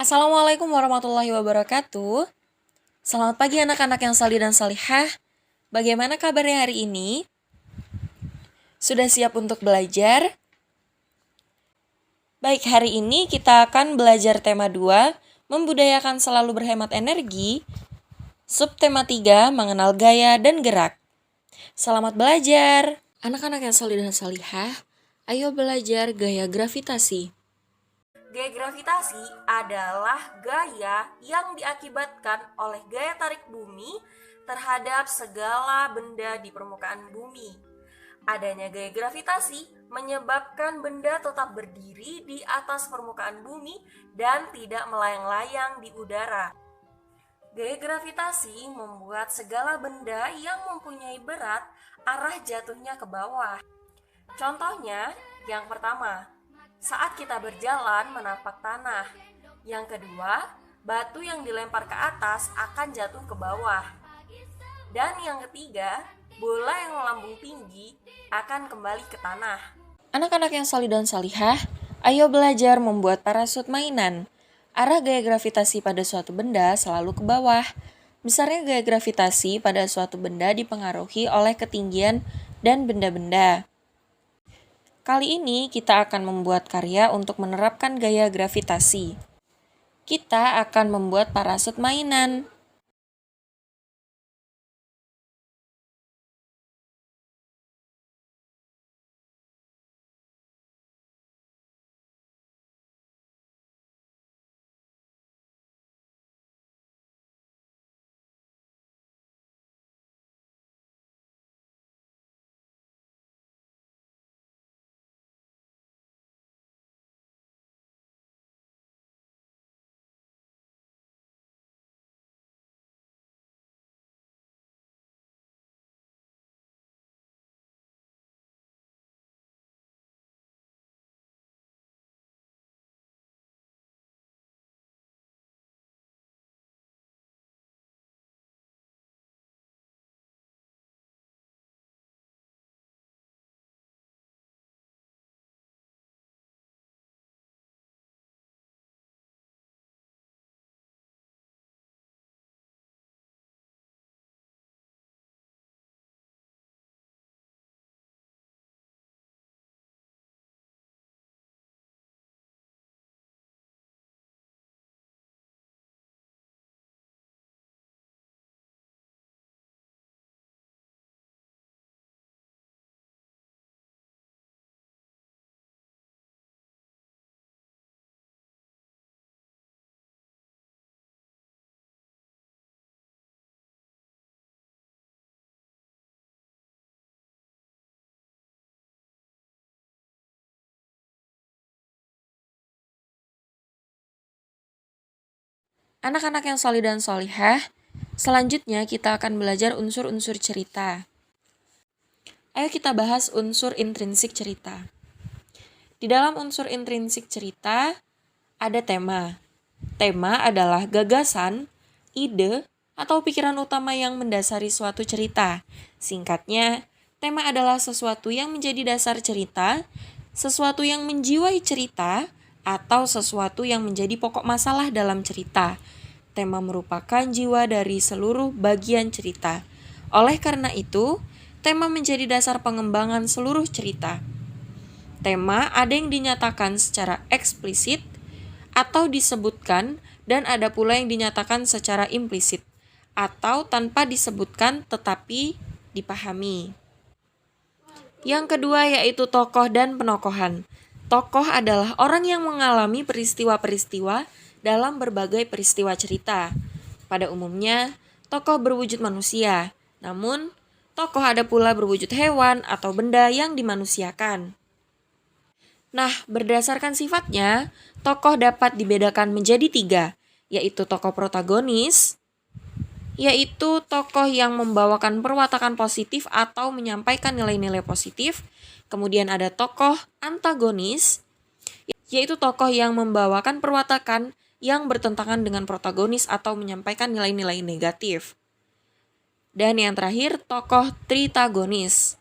Assalamualaikum warahmatullahi wabarakatuh. Selamat pagi anak-anak yang salih dan salihah. Bagaimana kabarnya hari ini? Sudah siap untuk belajar? Baik, hari ini kita akan belajar tema 2, membudayakan selalu berhemat energi. Subtema 3, mengenal gaya dan gerak. Selamat belajar. Anak-anak yang salih dan salihah, ayo belajar gaya gravitasi. Gaya gravitasi adalah gaya yang diakibatkan oleh gaya tarik bumi terhadap segala benda di permukaan bumi. Adanya gaya gravitasi menyebabkan benda tetap berdiri di atas permukaan bumi dan tidak melayang-layang di udara. Gaya gravitasi membuat segala benda yang mempunyai berat arah jatuhnya ke bawah. Contohnya, yang pertama, saat kita berjalan menapak tanah. Yang kedua, batu yang dilempar ke atas akan jatuh ke bawah. Dan yang ketiga, bola yang melambung tinggi akan kembali ke tanah. Anak-anak yang salih dan salihah, ayo belajar membuat parasut mainan. Arah gaya gravitasi pada suatu benda selalu ke bawah. Besarnya gaya gravitasi pada suatu benda dipengaruhi oleh ketinggian dan benda-benda. Kali ini kita akan membuat karya untuk menerapkan gaya gravitasi. Kita akan membuat parasut mainan. Anak-anak yang salih dan salihah, selanjutnya kita akan belajar unsur-unsur cerita. Ayo kita bahas unsur intrinsik cerita. Di dalam unsur intrinsik cerita, ada tema. Tema adalah gagasan, ide, atau pikiran utama yang mendasari suatu cerita. Singkatnya, tema adalah sesuatu yang menjadi dasar cerita, sesuatu yang menjiwai cerita, atau sesuatu yang menjadi pokok masalah dalam cerita. Tema merupakan jiwa dari seluruh bagian cerita. Oleh karena itu, tema menjadi dasar pengembangan seluruh cerita. Tema ada yang dinyatakan secara eksplisit atau disebutkan, dan ada pula yang dinyatakan secara implisit atau tanpa disebutkan tetapi dipahami. Yang kedua yaitu tokoh dan penokohan. Tokoh adalah orang yang mengalami peristiwa-peristiwa dalam berbagai peristiwa cerita. Pada umumnya, tokoh berwujud manusia, namun tokoh ada pula berwujud hewan atau benda yang dimanusiakan. Nah, berdasarkan sifatnya, tokoh dapat dibedakan menjadi 3, yaitu tokoh protagonis, yaitu tokoh yang membawakan perwatakan positif atau menyampaikan nilai-nilai positif. Kemudian ada tokoh antagonis, yaitu tokoh yang membawakan perwatakan yang bertentangan dengan protagonis atau menyampaikan nilai-nilai negatif. Dan yang terakhir, tokoh tritagonis.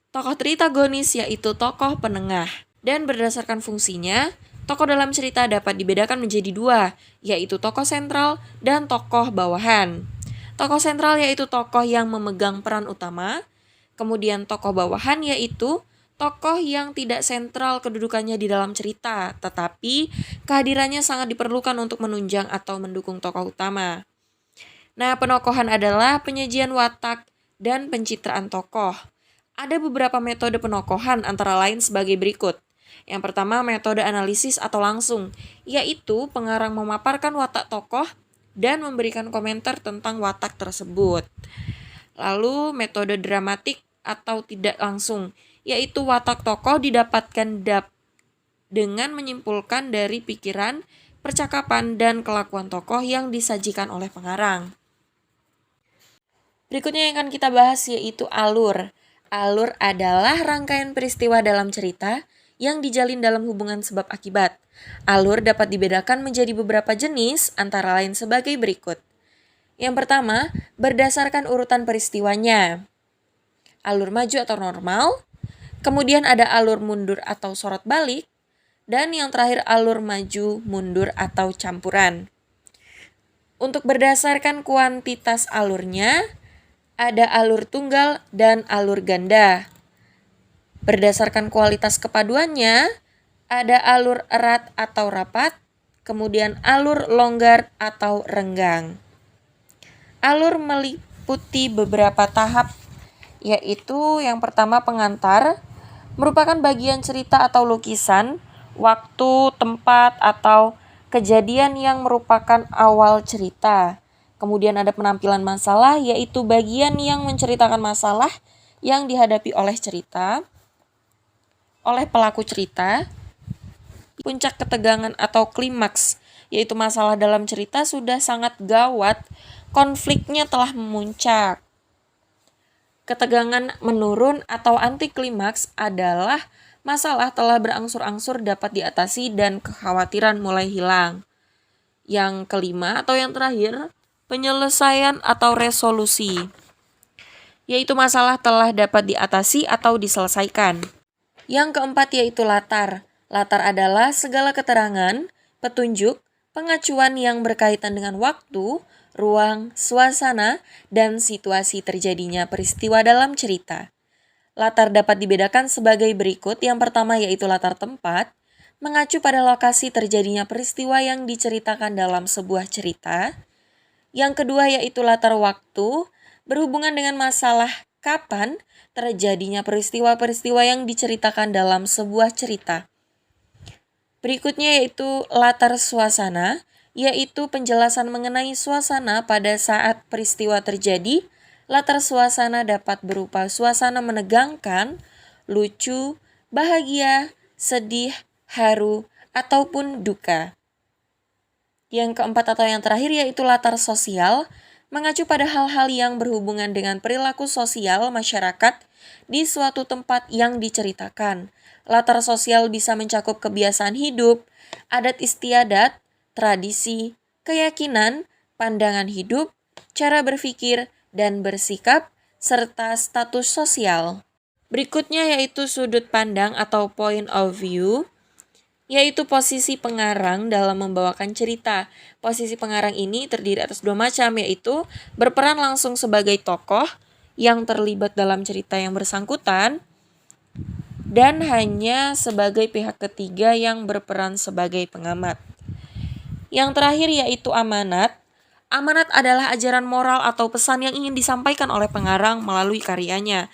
Tokoh tritagonis yaitu tokoh penengah. Dan berdasarkan fungsinya, Tokoh dalam cerita dapat dibedakan menjadi dua, yaitu tokoh sentral dan tokoh bawahan. Tokoh sentral yaitu tokoh yang memegang peran utama, kemudian tokoh bawahan yaitu tokoh yang tidak sentral kedudukannya di dalam cerita, tetapi kehadirannya sangat diperlukan untuk menunjang atau mendukung tokoh utama. Nah, penokohan adalah penyajian watak dan pencitraan tokoh. Ada beberapa metode penokohan antara lain sebagai berikut. Yang pertama, metode analisis atau langsung, yaitu pengarang memaparkan watak tokoh dan memberikan komentar tentang watak tersebut. Lalu, metode dramatik atau tidak langsung, yaitu watak tokoh didapatkan dengan menyimpulkan dari pikiran, percakapan, dan kelakuan tokoh yang disajikan oleh pengarang. Berikutnya yang akan kita bahas yaitu alur. Alur adalah rangkaian peristiwa dalam cerita yang dijalin dalam hubungan sebab akibat. Alur dapat dibedakan menjadi beberapa jenis, antara lain sebagai berikut. Yang pertama, berdasarkan urutan peristiwanya. Alur maju atau normal, kemudian ada alur mundur atau sorot balik, dan yang terakhir alur maju, mundur atau campuran. Untuk berdasarkan kuantitas alurnya, ada alur tunggal dan alur ganda. Berdasarkan kualitas kepaduannya, ada alur erat atau rapat, kemudian alur longgar atau renggang. Alur meliputi beberapa tahap, yaitu yang pertama pengantar, merupakan bagian cerita atau lukisan, waktu, tempat, atau kejadian yang merupakan awal cerita. Kemudian ada penampilan masalah, yaitu bagian yang menceritakan masalah yang dihadapi oleh pelaku cerita. Puncak ketegangan atau klimaks, yaitu masalah dalam cerita sudah sangat gawat, konfliknya telah memuncak. Ketegangan menurun atau anti klimaks adalah masalah telah berangsur-angsur dapat diatasi dan kekhawatiran mulai hilang. Yang kelima atau yang terakhir, penyelesaian atau resolusi, yaitu masalah telah dapat diatasi atau diselesaikan. Yang keempat yaitu latar. Latar adalah segala keterangan, petunjuk, pengacuan yang berkaitan dengan waktu, ruang, suasana, dan situasi terjadinya peristiwa dalam cerita. Latar dapat dibedakan sebagai berikut. Yang pertama yaitu latar tempat, mengacu pada lokasi terjadinya peristiwa yang diceritakan dalam sebuah cerita. Yang kedua yaitu latar waktu, berhubungan dengan masalah kapan terjadinya peristiwa-peristiwa yang diceritakan dalam sebuah cerita. Berikutnya yaitu latar suasana, yaitu penjelasan mengenai suasana pada saat peristiwa terjadi. Latar suasana dapat berupa suasana menegangkan, lucu, bahagia, sedih, haru, ataupun duka. Yang keempat atau yang terakhir yaitu latar sosial, mengacu pada hal-hal yang berhubungan dengan perilaku sosial masyarakat di suatu tempat yang diceritakan. Latar sosial bisa mencakup kebiasaan hidup, adat istiadat, tradisi, keyakinan, pandangan hidup, cara berpikir dan bersikap, serta status sosial. Berikutnya yaitu sudut pandang atau point of view, yaitu posisi pengarang dalam membawakan cerita. Posisi pengarang ini terdiri atas dua macam, yaitu berperan langsung sebagai tokoh yang terlibat dalam cerita yang bersangkutan, dan hanya sebagai pihak ketiga yang berperan sebagai pengamat. Yang terakhir yaitu amanat. Amanat adalah ajaran moral atau pesan yang ingin disampaikan oleh pengarang melalui karyanya.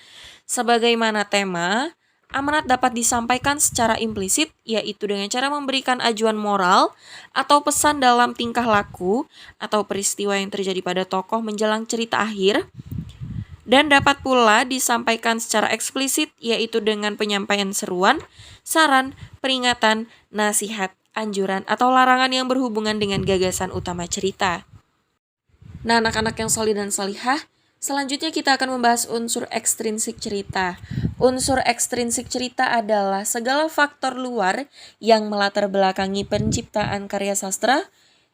Sebagaimana tema, amanat dapat disampaikan secara implisit, yaitu dengan cara memberikan ajuan moral atau pesan dalam tingkah laku atau peristiwa yang terjadi pada tokoh menjelang cerita akhir, dan dapat pula disampaikan secara eksplisit, yaitu dengan penyampaian seruan, saran, peringatan, nasihat, anjuran, atau larangan yang berhubungan dengan gagasan utama cerita. Nah, anak-anak yang solih dan solihah, selanjutnya kita akan membahas unsur ekstrinsik cerita. Unsur ekstrinsik cerita adalah segala faktor luar yang melatar belakangi penciptaan karya sastra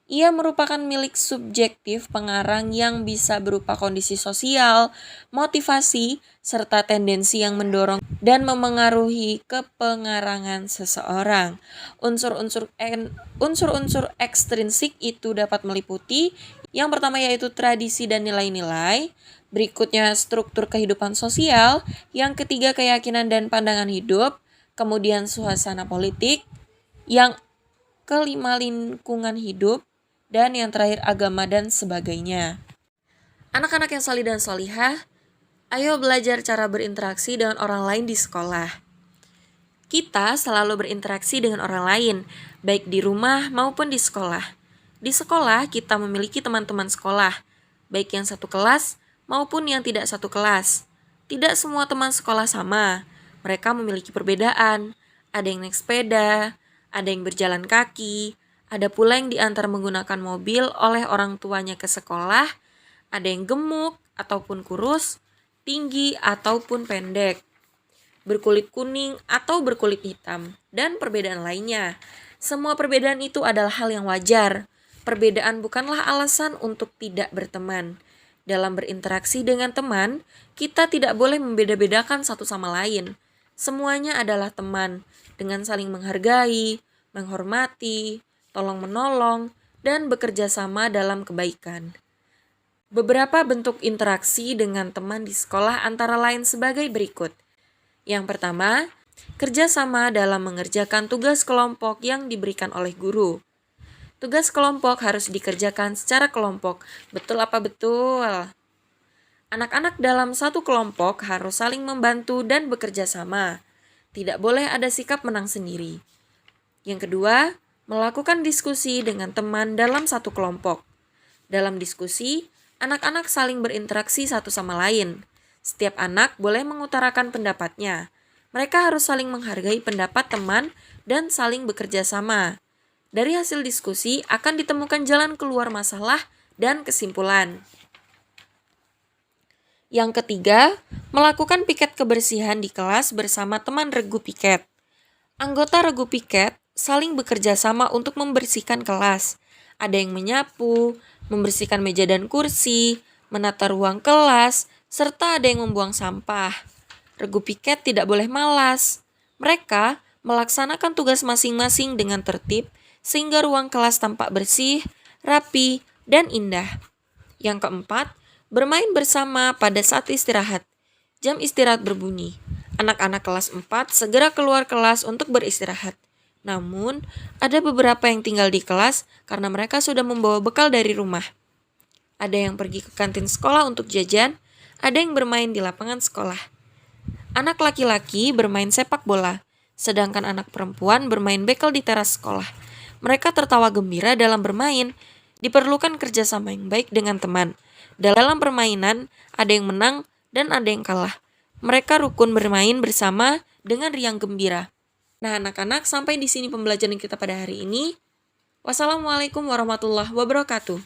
Ia merupakan milik subjektif pengarang yang bisa berupa kondisi sosial, motivasi, serta tendensi yang mendorong dan memengaruhi kepengarangan seseorang. Unsur-unsur ekstrinsik itu dapat meliputi yang pertama yaitu tradisi dan nilai-nilai, berikutnya struktur kehidupan sosial, yang ketiga keyakinan dan pandangan hidup, kemudian suasana politik, yang kelima lingkungan hidup, dan yang terakhir agama dan sebagainya. Anak-anak yang solih dan solihah, ayo belajar cara berinteraksi dengan orang lain di sekolah. Kita selalu berinteraksi dengan orang lain, baik di rumah maupun di sekolah. Di sekolah kita memiliki teman-teman sekolah, baik yang satu kelas maupun yang tidak satu kelas. Tidak semua teman sekolah sama, mereka memiliki perbedaan. Ada yang naik sepeda, ada yang berjalan kaki, ada pula yang diantar menggunakan mobil oleh orang tuanya ke sekolah, ada yang gemuk ataupun kurus, tinggi ataupun pendek, berkulit kuning atau berkulit hitam, dan perbedaan lainnya. Semua perbedaan itu adalah hal yang wajar. Perbedaan bukanlah alasan untuk tidak berteman. Dalam berinteraksi dengan teman, kita tidak boleh membeda-bedakan satu sama lain. Semuanya adalah teman, dengan saling menghargai, menghormati, tolong-menolong, dan bekerja sama dalam kebaikan. Beberapa bentuk interaksi dengan teman di sekolah antara lain sebagai berikut. Yang pertama, kerjasama dalam mengerjakan tugas kelompok yang diberikan oleh guru. Tugas kelompok harus dikerjakan secara kelompok. Betul apa betul? Anak-anak dalam satu kelompok harus saling membantu dan bekerja sama. Tidak boleh ada sikap menang sendiri. Yang kedua, melakukan diskusi dengan teman dalam satu kelompok. Dalam diskusi, anak-anak saling berinteraksi satu sama lain. Setiap anak boleh mengutarakan pendapatnya. Mereka harus saling menghargai pendapat teman dan saling bekerja sama. Dari hasil diskusi akan ditemukan jalan keluar masalah dan kesimpulan. Yang ketiga, melakukan piket kebersihan di kelas bersama teman regu piket. Anggota regu piket saling bekerja sama untuk membersihkan kelas. Ada yang menyapu, membersihkan meja dan kursi, menata ruang kelas, serta ada yang membuang sampah. Regu piket tidak boleh malas. Mereka melaksanakan tugas masing-masing dengan tertib sehingga ruang kelas tampak bersih, rapi, dan indah. Yang keempat, bermain bersama pada saat istirahat. Jam istirahat berbunyi. Anak-anak kelas 4 segera keluar kelas untuk beristirahat. Namun, ada beberapa yang tinggal di kelas karena mereka sudah membawa bekal dari rumah. Ada yang pergi ke kantin sekolah untuk jajan, ada yang bermain di lapangan sekolah. Anak laki-laki bermain sepak bola, sedangkan anak perempuan bermain bekel di teras sekolah. Mereka tertawa gembira dalam bermain. Diperlukan kerjasama yang baik dengan teman. Dalam permainan, ada yang menang dan ada yang kalah. Mereka rukun bermain bersama dengan riang gembira. Nah anak-anak, sampai di sini pembelajaran kita pada hari ini. Wassalamualaikum warahmatullahi wabarakatuh.